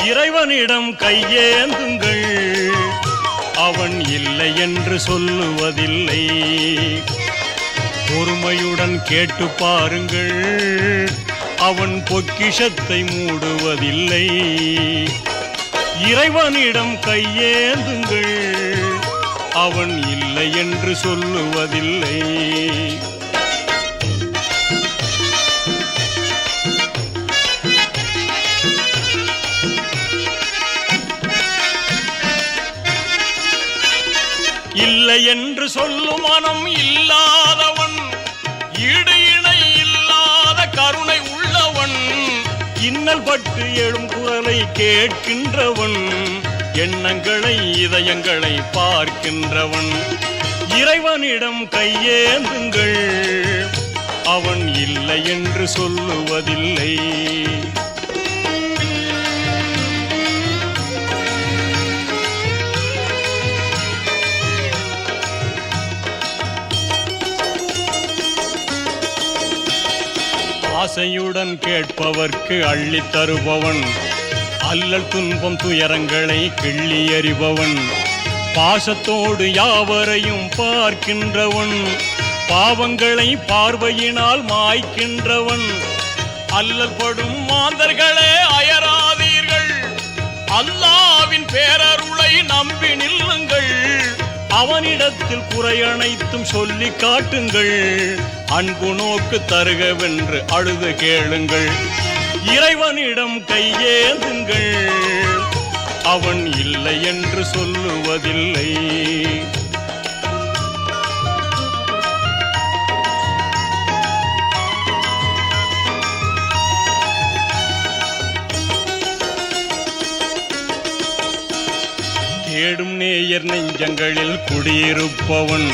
இறைவனிடம் கையேந்துங்கள், அவன் இல்லை என்று சொல்லுவதில்லை. பொறுமையுடன் கேட்டு பாருங்கள், அவன் பொக்கிஷத்தை மூடுவதில்லை. இறைவனிடம் கையேந்துங்கள், அவன் இல்லை என்று சொல்லுவதில்லை. இல்லை என்று சொல்லும் மனம் இல்லாதவன், ஈடு இணை இல்லாத கருணை உள்ளவன், இன்னல் பட்டு எழும் குரலை கேட்கின்றவன், எண்ணங்களை இதயங்களை பார்க்கின்றவன். இறைவனிடம் கையேந்துங்கள், அவன் இல்லை என்று சொல்லுவதில்லை. ஆசையுடன் கேட்பவர்க்கு அள்ளி தருபவன், அல்லல் துன்பம் துயரங்களை கிள்ளி எறிபவன், பாசத்தோடு யாவரையும் பார்க்கின்றவன், பாவங்களை பார்வையினால் மாய்க்கின்றவன். அல்லல் படும் மாந்தர்களே அயராதீர்கள், அல்லாவின் பேரருளை நம்பி நில்லுங்கள். அவனிடத்தில் குறையனைத்தும் சொல்லி காட்டுங்கள், அன்பு நோக்கு தருகவென்று அழுது கேளுங்கள். இறைவனிடம் கையேந்துங்கள், அவன் இல்லை என்று சொல்லுவதில்லை. தேடும் நேயர் நெஞ்சங்களில் குடியிருப்பவன்,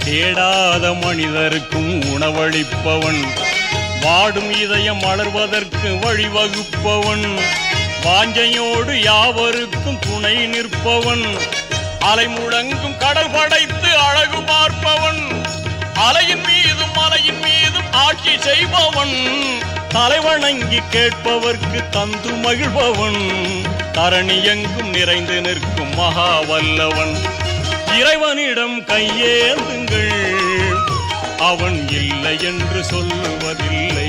தேடாத மனிதருக்கும் உணவளிப்பவன், வாடும் இதயம் வளர்வதற்கு வழிவகுப்பவன், வாஞ்சையோடு யாவருக்கும் துணை நிற்பவன், அலை முழங்கும் கடல் படைத்து அழகு பார்ப்பவன், அலையின் மீதும் மலையின் மீதும் ஆட்சி செய்பவன், தலைவணங்கி கேட்பவர்க்கு தந்து மகிழ்பவன், தரணி எங்கும் நிறைந்து நிற்கும் மகா வல்லவன். இறைவனிடம் கையேந்துங்கள், அவன் இல்லை என்று சொல்லுவதில்லை.